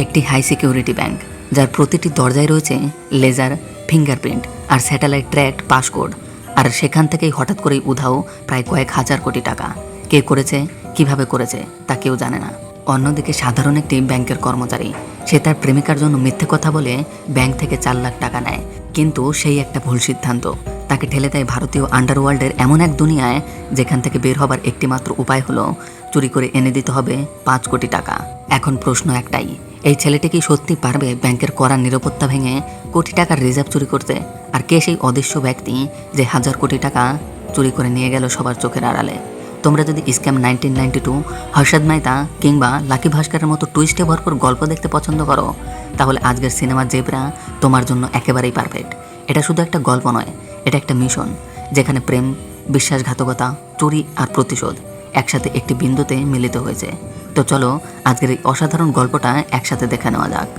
একটি high security bank যার প্রতিটি দরজায় রয়েছে লেজার, ফিঙ্গারপ্রিন্ট আর স্যাটেলাইট ট্র্যাকড পাসকোড। আর সেখান থেকেই হঠাৎ করেই উধাও প্রায় কয়েক হাজার কোটি টাকা। কে করেছে, কিভাবে করেছে তা কেউ জানে না। অন্যদিকে সাধারণ একটি ব্যাংকের কর্মচারী, সে তার প্রেমিকার জন্য মিথ্যে কথা বলে ব্যাংক থেকে 4 লাখ টাকা নেয়, কিন্তু সেই একটা ভুল সিদ্ধান্ত তাকে ঠেলে দেয় ভারতীয় আন্ডারওয়ার্ল্ডের এমন এক দুনিয়ায় যেখান থেকে বের হবার একটিমাত্র উপায় হলো চুরি করে এনে দিতে হবে 5 কোটি টাকা। এখন প্রশ্ন একটাই, এই ছেলেটি কি সত্যি পারবে ব্যাংকের কড়া নিরাপত্তা ভেঙে কোটি টাকার রিজার্ভ চুরি করতে? আর কে সেই অদৃশ্য ব্যক্তি যে 1000 কোটি টাকা চুরি করে নিয়ে গেল সবার চোখের আড়ালে? তোমরা যদি স্ক্যাম 1992, হর্ষদ মেহতা কিংবা লাকি ভাস্করের মতো টুইস্টে ভরপুর গল্প দেখতে পছন্দ করো, তাহলে আজকের সিনেমা জেব্রা তোমার জন্য একেবারেই পারফেক্ট। এটা শুধু একটা গল্প নয়, এটা একটা মিশন যেখানে প্রেম, বিশ্বাসঘাতকতা, চুরি আর প্রতিশোধ একসাথে একটি বিন্দুতে মিলিত হয়েছে। তো চলো আজকের এই অসাধারণ গল্পটা একসাথে দেখে নেওয়া যাক।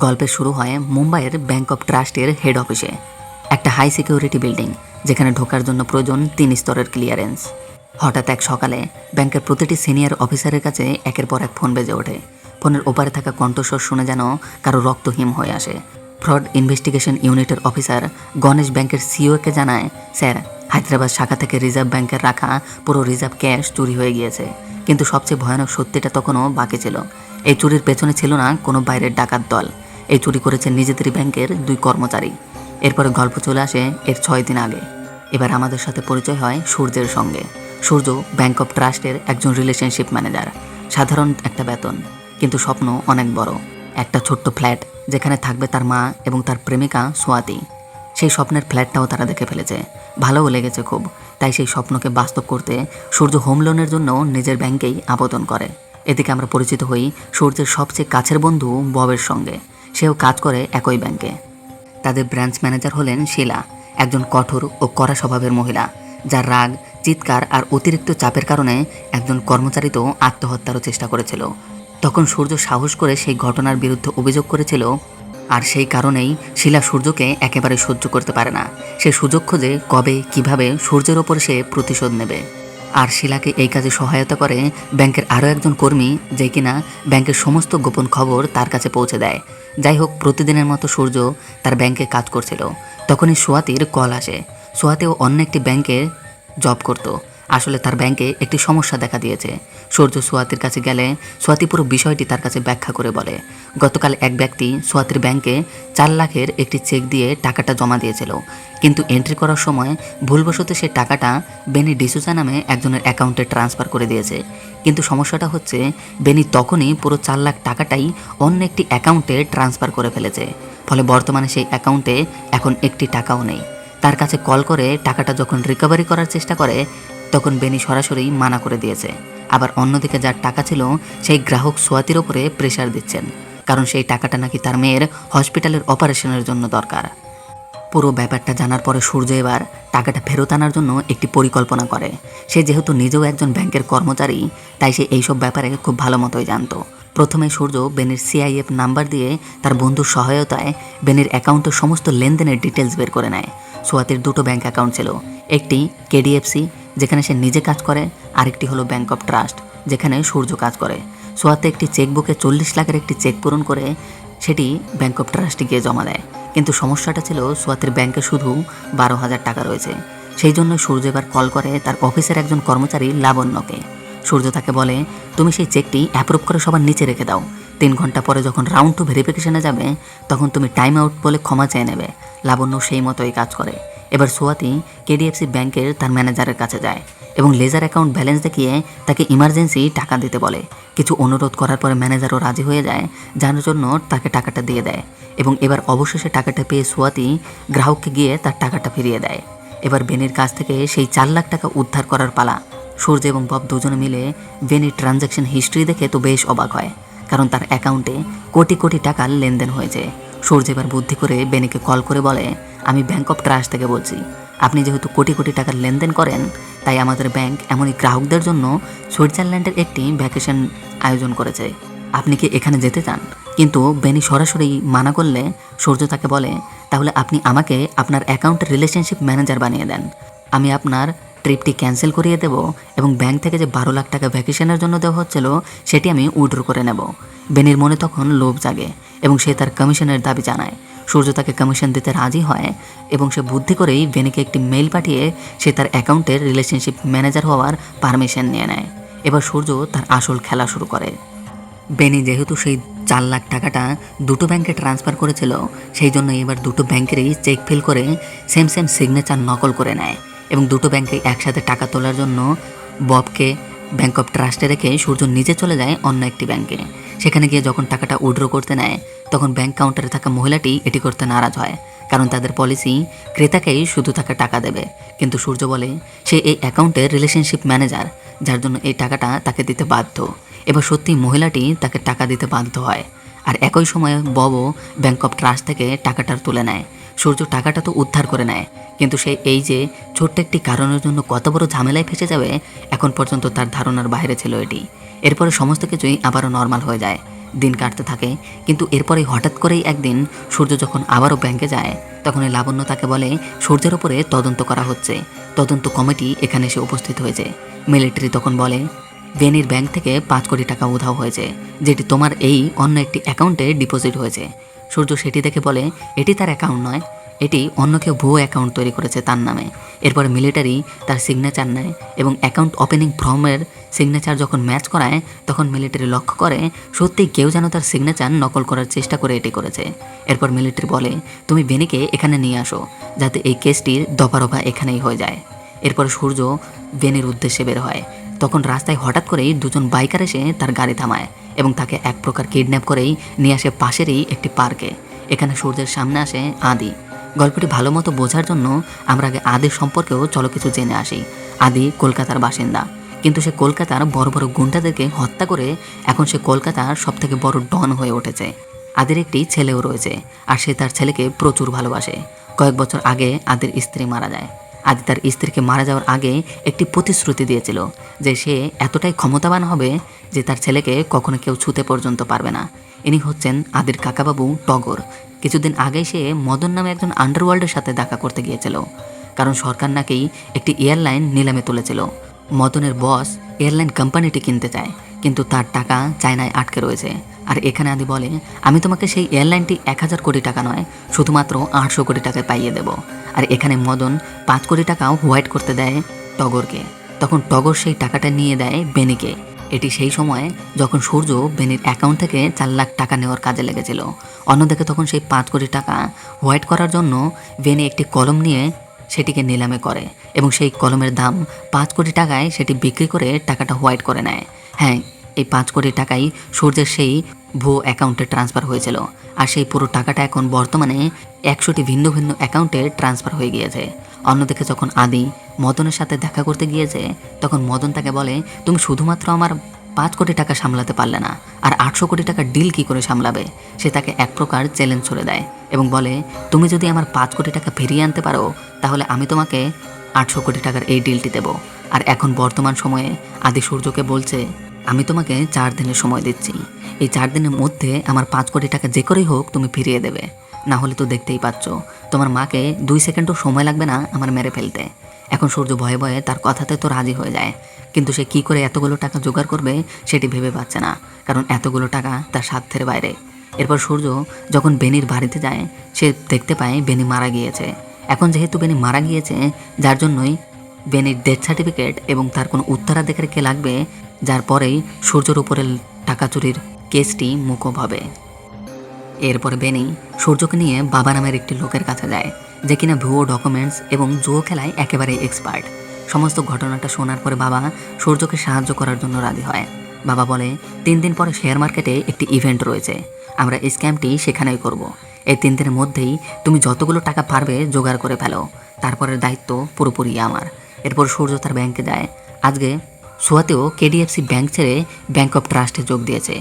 গল্পের শুরু হয় মুম্বাইয়ের ব্যাংক অফ ট্রাস্টের হেড অফিসে, একটা হাই সিকিউরিটি বিল্ডিং যেখানে ঢোকার জন্য প্রয়োজন 3 স্তরের ক্লিয়ারেন্স। হঠাৎ এক সকালে ব্যাংকের প্রতিটি সিনিয়র অফিসারের কাছে একের পর এক ফোন বেজে ওঠে। ফোনের ওপারে থাকা কণ্ঠস্বর শুনে যেন কারো রক্ত হিম হয়ে আসে। ফ্রড ইনভেস্টিগেশন ইউনিটের অফিসার গণেশ ব্যাংকের সিইওকে জানায়, স্যার, হায়দ্রাবাদ শাখা থেকে রিজার্ভ ব্যাংকের রাখা পুরো রিজার্ভ ক্যাশ চুরি হয়ে গিয়েছে। কিন্তু সবচেয়ে ভয়ানক সত্যিটা তখনও বাকি ছিল। এই চুরির পেছনে ছিল না কোনো বাইরের ডাকাত দল, এই চুরি করেছে নিজেদেরই ব্যাংকের 2 কর্মচারী। এরপরে গল্প চলে আসে এর 6 দিন আগে। এবার আমাদের সাথে পরিচয় হয় সূর্যের সঙ্গে। সূর্য ব্যাংক অফ ট্রাস্টের একজন রিলেশনশিপ ম্যানেজার। সাধারণ একটা বেতন, কিন্তু স্বপ্ন অনেক বড়। একটা ছোট্ট ফ্ল্যাট যেখানে থাকবে তার মা এবং তার প্রেমিকা সোয়াতি। সেই স্বপ্নের ফ্ল্যাটটাও তারা দেখে ফেলেছে, ভালোও লেগেছে খুব। তাই সেই স্বপ্নকে বাস্তব করতে সূর্য হোম লোনের জন্য নিজের ব্যাংকেই আবেদন করে। এদিকে আমরা পরিচিত হই সূর্যের সবচেয়ে কাছের বন্ধু ববের সঙ্গে। সেও কাজ করে একই ব্যাংকে। তাদের ব্রাঞ্চ ম্যানেজার হলেন শিলা, একজন কঠোর ও কড়া স্বভাবের মহিলা, যার রাগ, চিৎকার আর অতিরিক্ত চাপের কারণে একজন কর্মচারী তো আত্মহত্যারও চেষ্টা করেছিল। তখন সূর্য সাহস করে সেই ঘটনার বিরুদ্ধে অভিযোগ করেছিল, আর সেই কারণেই শিলা সূর্যকে একেবারে সহ্য করতে পারে না। সে সুযোগ খোঁজে কবে কিভাবে সূর্যের ওপর সে প্রতিশোধ নেবে। আর শিলাকে এই কাজে সহায়তা করে ব্যাংকের আরও একজন কর্মী, যে কিনা ব্যাংকের সমস্ত গোপন খবর তার কাছে পৌঁছে দেয়। যাই হোক, প্রতিদিনের মতো সূর্য তার ব্যাংকে কাজ করছিল। তখনই সোয়াতির কল আসে। সোয়াতিও অন্য একটি ব্যাংকে জব করত। আসলে তার ব্যাংকে একটি সমস্যা দেখা দিয়েছে। সূর্য সোয়াতির কাছে গেলে সোয়াতি পুরো বিষয়টি তার কাছে ব্যাখ্যা করে বলে, গতকাল এক ব্যক্তি সোয়াতির ব্যাংকে 4 লাখের একটি চেক দিয়ে টাকাটা জমা দিয়েছিল, কিন্তু এন্ট্রি করার সময় ভুলবশত সে টাকাটা বেনি ডিসুজা নামে একজনের অ্যাকাউন্টে ট্রান্সফার করে দিয়েছে। কিন্তু সমস্যাটা হচ্ছে, বেনি তখনই পুরো 4 লাখ টাকাটাই অন্য একটি অ্যাকাউন্টে ট্রান্সফার করে ফেলেছে। ফলে বর্তমানে সেই অ্যাকাউন্টে এখন একটি টাকাও নেই। তার কাছে কল করে টাকাটা যখন রিকভারি করার চেষ্টা করে, তখন বেনি সরাসরি মানা করে দিয়েছে। আবার অন্যদিকে যার টাকা ছিল সেই গ্রাহক সোয়াতির ওপরে প্রেশার দিচ্ছেন, কারণ সেই টাকাটা নাকি তার মেয়ের হসপিটালের অপারেশনের জন্য দরকার। পুরো ব্যাপারটা জানার পরে সূর্য এবার টাকাটা ফেরত আনার জন্য একটি পরিকল্পনা করে। সে যেহেতু নিজেও একজন ব্যাংকের কর্মচারী, তাই সে এইসব ব্যাপারে খুব ভালো মতোই জানতো। প্রথমে সূর্য বেনির সিআইএফ নাম্বার দিয়ে তার বন্ধুর সহায়তায় বেনির অ্যাকাউন্টের সমস্ত লেনদেনের ডিটেলস বের করে নেয়। সোয়াতির 2টো ব্যাংক অ্যাকাউন্ট ছিল, একটি কেডিএফসি যেখানে সে নিজে কাজ করে, আরেকটি হলো ব্যাংক অফ ট্রাস্ট যেখানে সূর্য কাজ করে। সোয়াতি একটি চেকবুকে 40 লাখের একটি চেক পূরণ করে সেটি ব্যাংক অফ ট্রাস্টে গিয়ে জমা দেয়। কিন্তু সমস্যাটা ছিল সোয়াতির ব্যাংকে শুধু 12,000 টাকা রয়েছে। সেই জন্য সূর্য এবার কল করে তার অফিসের একজন কর্মচারী লাবণ্যকে। সূর্য তাকে বলে, তুমি সেই চেকটি অ্যাপ্রুভ করে সবার নিচে রেখে দাও। 3 ঘন্টা পরে যখন রাউন্ড 2 ভেরিফিকেশনে যাবে, তখন তুমি টাইম আউট বলে ক্ষমা চেয়ে নেবে। লাবণ্য সেই মতোই কাজ করে। এবার সোয়াতি কেডিএফসি ব্যাংকের তার ম্যানেজারের কাছে যায় এবং লেজার অ্যাকাউন্ট ব্যালেন্স দেখিয়ে তাকে ইমার্জেন্সি টাকা দিতে বলে। কিছু অনুরোধ করার পরে ম্যানেজারও রাজি হয়ে যায়, যার জন্য তাকে টাকাটা দিয়ে দেয়। এবং এবার অবশেষে টাকাটা পেয়ে সোয়াতি গ্রাহককে গিয়ে তার টাকাটা ফিরিয়ে দেয়। এবার বেনির কাছ থেকে সেই 4 লাখ টাকা উদ্ধার করার পালা। সূর্য এবং বব দুজনে মিলে বেনির ট্রানজ্যাকশন হিস্ট্রি দেখে তো বেশ অবাক হয়। কারণ তার অ্যাকাউন্টে কোটি কোটি টাকার লেনদেন হয়েছে। সূর্য এবার বুদ্ধি করে বেনিকে কল করে বলে, আমি ব্যাংক অফ ট্রাস্ট থেকে বলছি। আপনি যেহেতু কোটি কোটি টাকার লেনদেন করেন, তাই আমাদের ব্যাংক এমনই গ্রাহকদের জন্য সুইজারল্যান্ডের একটি ভ্যাকেশন আয়োজন করেছে। আপনি কি এখানে যেতে চান? কিন্তু বেনি সরাসরি মানা করলে সূর্য তাকে বলে, তাহলে আপনি আমাকে আপনার অ্যাকাউন্টের রিলেশনশিপ ম্যানেজার বানিয়ে দেন। আমি আপনার ট্রিপটি ক্যান্সেল করিয়ে দেব এবং ব্যাংক থেকে যে 12 লাখ টাকা ভ্যাকেশনের জন্য দেওয়া হচ্ছিল সেটি আমি উইথড্র করে নেব। বেনির মনে তখন লোভ জাগে এবং সে তার কমিশনের দাবি জানায়। সূর্য তাকে কমিশন দিতে রাজি হয় এবং সে বুদ্ধি করেই বেনিকে একটি মেইল পাঠিয়ে সে তার অ্যাকাউন্টের রিলেশনশিপ ম্যানেজার হওয়ার পারমিশন নিয়ে নেয়। এবার সূর্য তার আসল খেলা শুরু করে। বেনি যেহেতু সেই 4 লাখ টাকাটা দুটো ব্যাংকে ট্রান্সফার করেছিল, সেই জন্য এবার দুটো ব্যাংকেরই চেক ফিল করে সেম সিগনেচার নকল করে নেয় এবং দুটো ব্যাংকে একসাথে টাকা তোলার জন্য ববকে ব্যাংক অফ ট্রাস্টে রেখে সূর্য নিজে চলে যায় অন্য একটি ব্যাংকে। সেখানে গিয়ে যখন টাকাটা উইথড্র করতে নেয়, তখন ব্যাংক কাউন্টারে থাকা মহিলাটি এটি করতে নারাজ হয়, কারণ তাদের পলিসি ক্রেতাকেই শুধু তাকে টাকা দেবে। কিন্তু সূর্য বলে সে এই অ্যাকাউন্টের রিলেশনশিপ ম্যানেজার, যার জন্য এই টাকাটা তাকে দিতে বাধ্য। এবার সত্যি মহিলাটি তাকে টাকা দিতে বাধ্য হয়। আর একই সময়ে ববও ব্যাংক অফ ট্রাস্ট থেকে টাকাটা তুলে নেয়। সূর্য টাকাটা তো উদ্ধার করে নেয়, কিন্তু সে এই যে ছোট্ট একটি কারণের জন্য কত বড় ঝামেলায় ফেসে যাবে এখন পর্যন্ত তার ধারণার বাইরে ছিল এটি। এরপরে সমস্ত কিছুই আবারও নর্মাল হয়ে যায়, দিন কাটতে থাকে। কিন্তু এরপরে হঠাৎ করেই একদিন সূর্য যখন আবারও ব্যাংকে যায়, তখন এই লাবণ্য তাকে বলে সূর্যের ওপরে তদন্ত করা হচ্ছে, তদন্ত কমিটি এখানে এসে উপস্থিত হয়েছে। মিলিটারি তখন বলে বেনির ব্যাংক থেকে 5 কোটি টাকা উধাও হয়েছে, যেটি তোমার এই অন্য একটি অ্যাকাউন্টে ডিপোজিট হয়েছে। সূর্য সেটি দেখে বলে এটি তার অ্যাকাউন্ট নয়, এটি অন্য কেউ ভুয়ো অ্যাকাউন্ট তৈরি করেছে তার নামে। এরপরে মিলিটারি তার সিগনেচার নেয় এবং অ্যাকাউন্ট ওপেনিং ফর্মের সিগনেচার যখন ম্যাচ করায়, তখন মিলিটারি লক্ষ্য করে সত্যি কেউ যেন তার সিগনেচার নকল করার চেষ্টা করে এটি করেছে। এরপর মিলিটারি বলে তুমি বেনিকে এখানে নিয়ে আসো, যাতে এই কেসটির দফা এখানেই হয়ে যায়। এরপর সূর্য বেনির উদ্দেশ্যে বের হয়। তখন রাস্তায় হঠাৎ করেই দুজন বাইকার এসে তার গাড়ি থামায় এবং তাকে এক প্রকার কিডন্যাপ করেই নিয়ে আসে পাশেরই একটি পার্কে। এখানে সূর্যের সামনে আসে আদি। গল্পটি ভালো মতো বোঝার জন্য আমরা আগে আদির সম্পর্কেও চলো কিছু জেনে আসি। আদি কলকাতার বাসিন্দা, কিন্তু সে কলকাতার বড় বড় গুন্ডাদেরকে হত্যা করে এখন সে কলকাতার সবথেকে বড় ডন হয়ে উঠেছে। আদির একটি ছেলেও রয়েছে, আর সে তার ছেলেকে প্রচুর ভালোবাসে। কয়েক বছর আগে আদির স্ত্রী মারা যায়। আদি তার স্ত্রীকে মারা যাওয়ার আগে একটি প্রতিশ্রুতি দিয়েছিল যে সে এতটাই ক্ষমতাবান হবে যে তার ছেলেকে কখনো কেউ ছুতে পর্যন্ত পারবে না। ইনি হচ্ছেন আদির কাকাবাবু টগর। কিছুদিন আগেই সে মদন নামে একজন আন্ডারওয়ার্ল্ডের সাথে দেখা করতে গিয়েছিল, কারণ সরকার নাকি একটি এয়ারলাইন নিলামে তুলেছিল। মদনের বস এয়ারলাইন কোম্পানিটি কিনতে চায়, কিন্তু তার টাকা চায়নায় আটকে রয়েছে। আর এখানে আদি বলে আমি তোমাকে সেই এয়ারলাইনটি 1000 কোটি টাকা নয়, শুধুমাত্র 800 কোটি টাকায় পাইয়ে দেব। আর এখানে মদন 5 কোটি টাকাও হোয়াইট করতে দেয় টগরকে। তখন টগর সেই টাকাটা নিয়ে দেয় বেনিকে। এটি সেই সময় যখন সূর্য বেনির অ্যাকাউন্ট থেকে 4 লাখ টাকা নেওয়ার কাজে লেগেছিল। অন্যদিকে তখন সেই 5 কোটি টাকা হোয়াইট করার জন্য বেনি একটি কলম নিয়ে সেটিকে নিলামে করে এবং সেই কলমের দাম 5 কোটি টাকায় সেটি বিক্রি করে টাকাটা হোয়াইট করে নেয়। হ্যাঁ, এই 5 কোটি টাকাই সূর্যের সেই ভুয়ো অ্যাকাউন্টে ট্রান্সফার হয়েছিল। আর সেই পুরো টাকাটা এখন বর্তমানে 100টি ভিন্ন ভিন্ন অ্যাকাউন্টে ট্রান্সফার হয়ে গিয়েছে। অন্যদিকে যখন আদি মদনের সাথে দেখা করতে গিয়েছে, তখন মদন তাকে বলে তুমি শুধুমাত্র আমার 5 কোটি টাকা সামলাতে পারলে না, আর 800 কোটি টাকার ডিল কী করে সামলাবে। সে তাকে এক প্রকার চ্যালেঞ্জ ছুড়ে দেয় এবং বলে তুমি যদি আমার 5 কোটি টাকা ফিরিয়ে আনতে পারো, তাহলে আমি তোমাকে 800 কোটি টাকার এই ডিলটি দেব। আর এখন বর্তমান সময়ে আদি সূর্যকে বলছে আমি তোমাকে 4 দিনের সময় দিচ্ছি। এই 4 দিনের মধ্যে আমার 5 কোটি টাকা যে করেই হোক তুমি ফিরিয়ে দেবে, না হলে তো দেখতেই পাচ্ছ তোমার মাকে 2 সেকেন্ডও সময় লাগবে না আমার মেরে ফেলতে। এখন সূর্য ভয়ে ভয়ে তার কথাতে তো রাজি হয়ে যায়, কিন্তু সে কি করে এতগুলো টাকা জোগাড় করবে সেটি ভেবে পাচ্ছে না, কারণ এতগুলো টাকা তার সাধ্যের বাইরে। এরপর সূর্য যখন বেনির বাড়িতে যায়, সে দেখতে পায় বেনি মারা গিয়েছে। এখন যেহেতু বেনি মারা গিয়েছে, যার জন্যই বেনির ডেথ সার্টিফিকেট এবং তার কোনো উত্তরাধিকারীকে লাগবে, যার পরেই সূর্যর উপরে টাকা চুরির কেসটি মুকুব হবে। এরপরে বেনি সূর্যকে নিয়ে বাবা নামের একটি লোকের কাছে যায়, যে কিনা ভুয়ো ডকুমেন্টস এবং জুয়ো খেলায় একেবারেই এক্সপার্ট। সমস্ত ঘটনাটা শোনার পরে বাবা সূর্যকে সাহায্য করার জন্য রাজি হয়। বাবা বলে 3 দিন পরে শেয়ার মার্কেটে একটি ইভেন্ট রয়েছে, আমরা এই স্ক্যামটি সেখানেই করব। এই 3 দিনের মধ্যেই তুমি যতগুলো টাকা পারবে জোগাড় করে ফেলো, তারপরের দায়িত্ব পুরোপুরি আমার। এরপর সূর্য তার ব্যাংকে যায়। আজকে সোয়াতেও কেডিএফসি ব্যাংক ছেড়ে ব্যাংক অফ ট্রাস্টে যোগ দিয়েছে।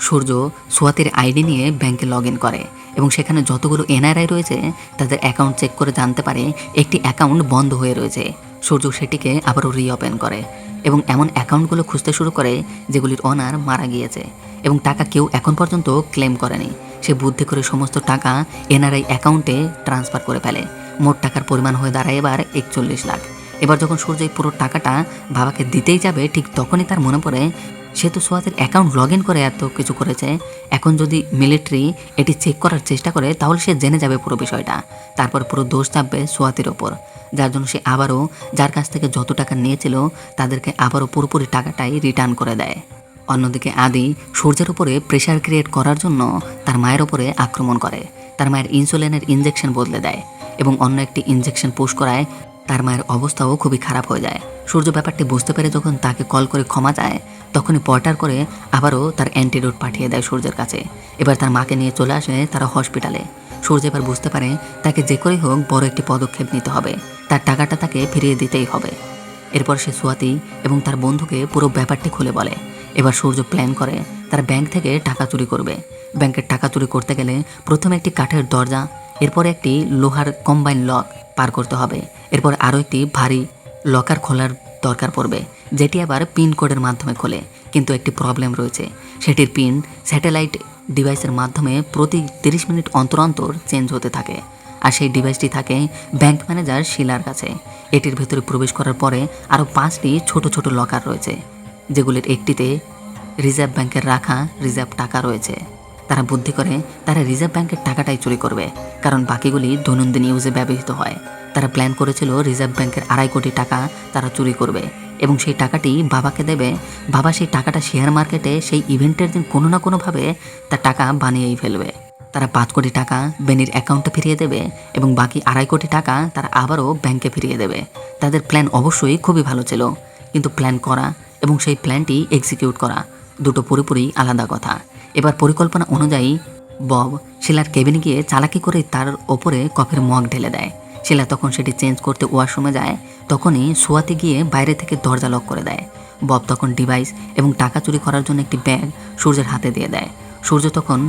সূর্য সোয়াতির আইডি নিয়ে ব্যাংকে লগ ইন করে এবং সেখানে যতগুলো এনআরআই রয়েছে তাদের অ্যাকাউন্ট চেক করে জানতে পারে একটি অ্যাকাউন্ট বন্ধ হয়ে রয়েছে। সূর্য সেটিকে আবারও রিওপেন করে এবং এমন অ্যাকাউন্টগুলো খুঁজতে শুরু করে যেগুলির ওনার মারা গিয়েছে এবং টাকা কেউ এখন পর্যন্ত ক্লেম করেনি। সে বুদ্ধি করে সমস্ত টাকা এনআরআই অ্যাকাউন্টে ট্রান্সফার করে ফেলে। মোট টাকার পরিমাণ হয়ে দাঁড়ায় এবার 41 লাখ। এবার যখন সূর্য এই পুরো টাকাটা বাবাকে দিতেই যাবে ঠিক তখনই তার মনে পড়ে সে তো সোয়াতির অ্যাকাউন্ট লগ ইন করে এত কিছু করেছে, এখন যদি মিলিটারি এটি চেক করার চেষ্টা করে তাহলে সে জেনে যাবে পুরো বিষয়টা, তারপর পুরো দোষ চাপবে সোয়াতির ওপর। যার জন্য সে আবারও যার কাছ থেকে যত টাকা নিয়েছিল তাদেরকে আবারও পুরোপুরি টাকাটাই রিটার্ন করে দেয়। অন্যদিকে আদি সূর্যের উপরে প্রেশার ক্রিয়েট করার জন্য তার মায়ের ওপরে আক্রমণ করে। তার মায়ের ইনসুলিনের ইনজেকশন বদলে দেয় এবং অন্য একটি ইনজেকশন পুশ করায় তার মায়ের অবস্থাও খুবই খারাপ হয়ে যায়। সূর্য ব্যাপারটি বুঝতে পেরে যখন তাকে কল করে ক্ষমা চায় তখনই পর্টার করে আবারও তার অ্যান্টিডোট পাঠিয়ে দেয় সূর্যের কাছে। এবার তার মাকে নিয়ে চলে আসে তারা হসপিটালে। সূর্য এবার বুঝতে পারে তাকে যে করেই হোক বড় একটি পদক্ষেপ নিতে হবে, তার টাকাটা তাকে ফিরিয়ে দিতেই হবে। এরপর সে সোয়াতি এবং তার বন্ধুকে পুরো ব্যাপারটি খুলে বলে। এবার সূর্য প্ল্যান করে তার ব্যাংক থেকে টাকা চুরি করবে। ব্যাংকের টাকা চুরি করতে গেলে প্রথমে একটি কাঠের দরজা, এরপর একটি লোহার কম্বাইন লক পার করতে হবে, এরপর আরও একটি ভারী লকার খোলার দরকার পড়বে যেটি আবার পিন কোডের মাধ্যমে খোলে। কিন্তু একটি প্রবলেম রয়েছে, সেটির পিন স্যাটেলাইট ডিভাইসের মাধ্যমে প্রতি 30 মিনিট অন্তর অন্তর চেঞ্জ হতে থাকে। আর সেই ডিভাইসটি থাকে ব্যাংক ম্যানেজার শিলার কাছে। এটির ভেতরে প্রবেশ করার পরে আরও 5টি ছোট ছোট লকার রয়েছে যেগুলির একটিতে রিজার্ভ ব্যাংকের রাখা রিজার্ভ টাকা রয়েছে। তারা বুদ্ধি করে তারা রিজার্ভ ব্যাংকের টাকাটাই চুরি করবে, কারণ বাকিগুলি দৈনন্দিন ইউজে ব্যবহৃত হয়। তারা প্ল্যান করেছিল রিজার্ভ ব্যাংকের 2.5 কোটি টাকা তারা চুরি করবে এবং সেই টাকাটি বাবাকে দেবে। বাবা সেই টাকাটা শেয়ার মার্কেটে সেই ইভেন্টের দিন কোনো না কোনোভাবে তার টাকা বানিয়েই ফেলবে। তারা 5 কোটি টাকা বেনির অ্যাকাউন্টে ফিরিয়ে দেবে এবং বাকি 2.5 কোটি টাকা তারা আবারও ব্যাংকে ফিরিয়ে দেবে। তাদের প্ল্যান অবশ্যই খুবই ভালো ছিল, কিন্তু প্ল্যান করা এবং সেই প্ল্যানটি এক্সিকিউট করা দুটো পুরোপুরি আলাদা কথা। এবার পরিকল্পনা অনুযায়ী বব শিলার কেবিনে গিয়ে চালাকি করে তার ওপরে কফির মগ ঢেলে দেয়। শিলা তখন সেটি চেঞ্জ করতে ওয়াশরুমে যায়, তখনই সোয়াতি গিয়ে বাইরে থেকে দরজা লক করে দেয়। বব তখন ডিভাইস এবং টাকা চুরি করার জন্য একটি ব্যাগ সূর্যের হাতে দিয়ে দেয়। সূর্য তখন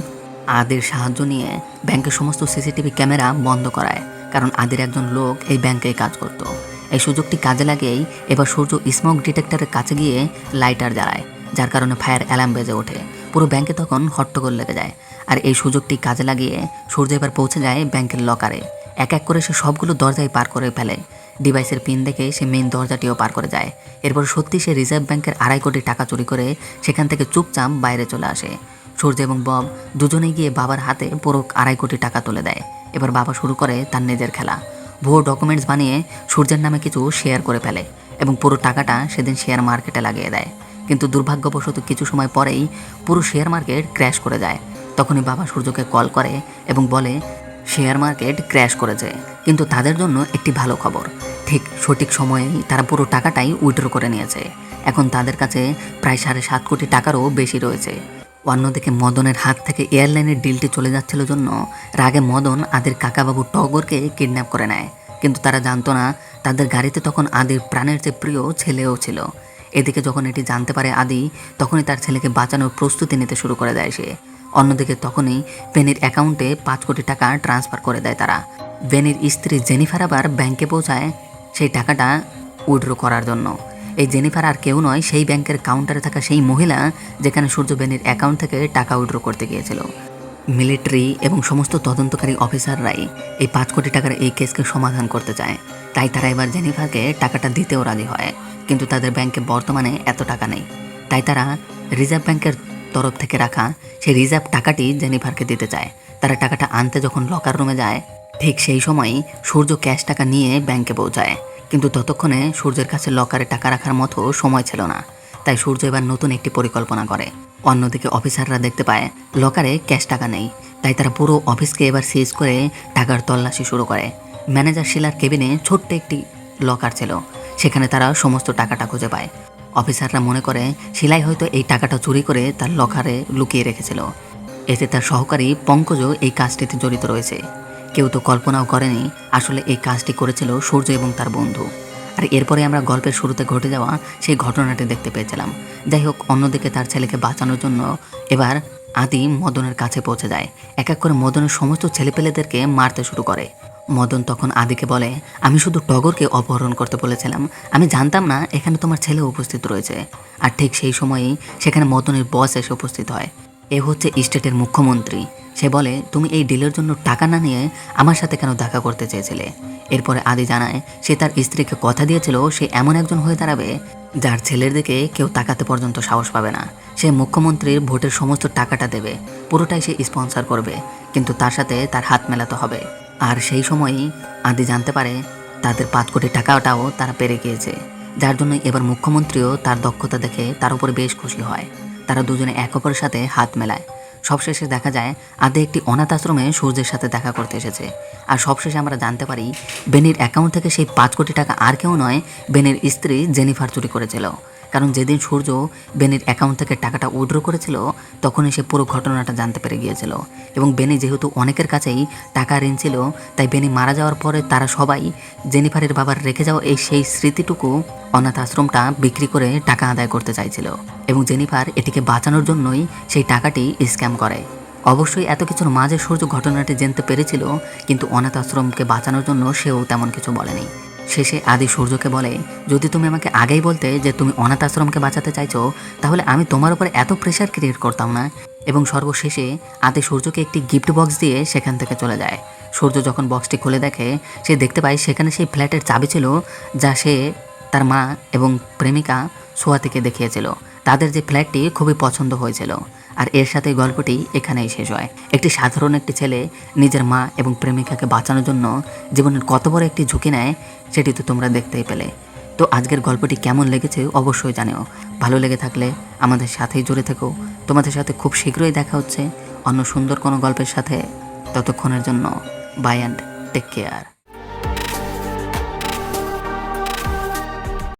আদির সাহায্য নিয়ে ব্যাংকের সমস্ত সিসিটিভি ক্যামেরা বন্ধ করায়, কারণ আদির একজন লোক এই ব্যাংকে কাজ করত। এই সুযোগটি কাজে লাগেই এবার সূর্য স্মোক ডিটেক্টরের কাছে গিয়ে লাইটার জ্বালায়, যার কারণে ফায়ার অ্যালার্ম বেজে ওঠে। পুরো ব্যাংকে তখন হট্টগোল লেগে যায়। আর এই সুযোগটি কাজে লাগিয়ে সূর্য এবার পৌঁছে যায় ব্যাংকের লকারে। এক এক করে সে সবগুলো দরজায় পার করে ফেলে। ডিভাইসের পিন দেখে সে মেইন দরজাটিও পার করে যায়। এরপর সত্যি সে রিজার্ভ ব্যাংকের 2.5 কোটি টাকা চুরি করে সেখান থেকে চুপচাপ বাইরে চলে আসে। সূর্য এবং বব দুজনেই গিয়ে বাবার হাতে পুরো 2.5 কোটি টাকা তুলে দেয়। এবার বাবা শুরু করে তার নিজের খেলা। ভুয়ো ডকুমেন্টস বানিয়ে সূর্যের নামে কিছু শেয়ার করে ফেলে এবং পুরো টাকাটা সেদিন শেয়ার মার্কেটে লাগিয়ে দেয়। কিন্তু দুর্ভাগ্যবশত কিছু সময় পরেই পুরো শেয়ার মার্কেট ক্র্যাশ করে যায়। তখনই বাবা সূর্যকে কল করে এবং বলে শেয়ার মার্কেট ক্র্যাশ করেছে, কিন্তু তাদের জন্য একটি ভালো খবর, ঠিক সঠিক সময়েই তারা পুরো টাকাটাই উইথড্র করে নিয়েছে। এখন তাদের কাছে প্রায় 7.5 কোটি টাকারও বেশি রয়েছে। অন্যদিকে মদনের হাত থেকে এয়ারলাইনের ডিলটি চলে যাচ্ছিল জন্য রাগে মদন আদির কাকাবাবু টগরকে কিডন্যাপ করে নেয়, কিন্তু তারা জানতো না তাদের গাড়িতে তখন আদির প্রাণের যে প্রিয় ছেলেও ছিল। এদিকে যখন এটি জানতে পারে আদি, তখনই তার ছেলেকে বাঁচানোর প্রস্তুতি নিতে শুরু করে দেয় সে। অন্যদিকে তখনই বেনির অ্যাকাউন্টে 5 কোটি টাকা ট্রান্সফার করে দেয় তারা। বেনির স্ত্রী জেনিফার আবার ব্যাংকে পৌঁছায় সেই টাকাটা উইথড্র করার জন্য। এই জেনিফার আর কেউ নয়, সেই ব্যাংকের কাউন্টারে থাকা সেই মহিলা যেখানে সূর্য বেনির অ্যাকাউন্ট থেকে টাকা উইথড্র করতে গিয়েছিল। মিলিটারি এবং সমস্ত তদন্তকারী অফিসাররাই এই 5 কোটি টাকার এই কেসকে সমাধান করতে চায়, তাই তারা এবার জেনিফারকে টাকাটা দিতেও রাজি হয়। কিন্তু তাদের ব্যাংকে বর্তমানে এত টাকা নেই, তাই তারা রিজার্ভ ব্যাংকের তরফ থেকে রাখা সেই রিজার্ভ টাকাটি জেনিফারকে দিতে চায়। তারা টাকাটা আনতে যখন লকার রুমে যায়, ঠিক সেই সময়ই সূর্য ক্যাশ টাকা নিয়ে ব্যাংকে পৌঁছায়। কিন্তু ততক্ষণে সূর্যের কাছে লকারে টাকা রাখার মতো সময় ছিল না, তাই সূর্য এবার নতুন একটি পরিকল্পনা করে। অন্যদিকে অফিসাররা দেখতে পায় লকারে ক্যাশ টাকা নেই, তাই তারা পুরো অফিসকে এবার সিজ করে টাকার তল্লাশি শুরু করে। ম্যানেজার শিলার কেবিনে ছোট্ট একটি লকার ছিল, সেখানে তারা সমস্ত টাকাটা খুঁজে পায়। অফিসাররা মনে করে শিলাই হয়তো এই টাকাটা চুরি করে তার লকারে লুকিয়ে রেখেছিল। এতে তার সহকারী পঙ্কজও এই কাজটিতে জড়িত রয়েছে। কেউ তো কল্পনাও করেনি আসলে এই কাজটি করেছিল সূর্য এবং তার বন্ধু। আর এরপরে আমরা গল্পের শুরুতে ঘটে যাওয়া সেই ঘটনাটি দেখতে পেয়েছিলাম। যাই হোক, অন্যদিকে তার ছেলেকে বাঁচানোর জন্য এবার আদি মদনের কাছে পৌঁছে যায়। এক এক করে মদনের সমস্ত ছেলেপেলেদেরকে মারতে শুরু করে। মদন তখন আদিকে বলে, আমি শুধু টগরকে অপহরণ করতে বলেছিলাম, আমি জানতাম না এখানে তোমার ছেলে উপস্থিত রয়েছে। আর ঠিক সেই সময়েই সেখানে মদনের বস এসে উপস্থিত হয়। এ হচ্ছে স্টেটের মুখ্যমন্ত্রী। সে বলে, তুমি এই ডিলের জন্য টাকা না নিয়ে আমার সাথে কেন দেখা করতে চেয়েছিলে? এরপরে আদি জানায় সে তার স্ত্রীকে কথা দিয়েছিল সে এমন একজন হয়ে দাঁড়াবে যার ছেলের দিকে কেউ তাকাতে পর্যন্ত সাহস পাবে না। সে মুখ্যমন্ত্রীর ভোটের সমস্ত টাকাটা দেবে, পুরোটাই সে স্পন্সর করবে, কিন্তু তার সাথে তার হাত মেলাতে হবে। আর সেই সময়ই আদি জানতে পারে তাদের 5 কোটি টাকাটাও তারা পেরে গিয়েছে, যার জন্য এবার মুখ্যমন্ত্রীও তার দক্ষতা দেখে তার উপরে বেশ খুশি হয়। তারা দুজনে এক অপরের সাথে হাত মেলায়। সবশেষে দেখা যায় আদি একটি অনাথ আশ্রমে সূর্যের সাথে দেখা করতে এসেছে। আর সবশেষে আমরা জানতে পারি বেনির অ্যাকাউন্ট থেকে সেই 5 কোটি টাকা আর কেউ নয়, বেনির স্ত্রী জেনিফার চুরি করেছিল। কারণ যেদিন সূর্য বেনির অ্যাকাউন্ট থেকে টাকাটা উইথড্র করেছিল তখনই সে পুরো ঘটনাটা জানতে পেরে গিয়েছিল। এবং বেনি যেহেতু অনেকের কাছেই টাকা ঋণ ছিল, তাই বেনি মারা যাওয়ার পরে তারা সবাই জেনিফারের বাবার রেখে যাওয়া সেই স্মৃতিটুকু অনাথ আশ্রমটা বিক্রি করে টাকা আদায় করতে চাইছিল। এবং জেনিফার এটিকে বাঁচানোর জন্যই সেই টাকাটি স্ক্যাম করে। অবশ্যই এত কিছুর মাঝে সূর্য ঘটনাটি জানতে পেরেছিল, কিন্তু অনাথ আশ্রমকে বাঁচানোর জন্য সেও তেমন কিছু বলেনি। শেষে আদি সূর্যকে বলে, যদি তুমি আমাকে আগেই বলতে যে তুমি অনাথ আশ্রমকে বাঁচাতে চাইছো, তাহলে আমি তোমার উপরে এত প্রেশার ক্রিয়েট করতাম না। এবং সর্বশেষে আদি সূর্যকে একটি গিফট বক্স দিয়ে সেখান থেকে চলে যায়। সূর্য যখন বক্সটি খুলে দেখে, সে দেখতে পায় সেখানে সেই ফ্ল্যাটের চাবি ছিল যা সে তার মা এবং প্রেমিকা সোয়াতিকে দেখিয়েছিল। তাদের যে ফ্ল্যাটটি খুবই পছন্দ হয়েছিল। আর এর সাথে গল্পটি এখানেই শেষ হয়। একটি সাধারণ একটি ছেলে নিজের মা এবং প্রেমিকাকে বাঁচানোর জন্য জীবনের কত বড় একটি ঝুঁকি নেয় সেটি তো তোমরা দেখতেই পেলে। তো আজকের গল্পটি কেমন লেগেছে অবশ্যই জানিও। ভালো লেগে থাকলে আমাদের সাথেই জুড়ে থেকো। তোমাদের সাথে খুব শীঘ্রই দেখা হচ্ছে অন্য সুন্দর কোনো গল্পের সাথে। ততক্ষণের জন্য বাই অ্যান্ড টেক কেয়ার।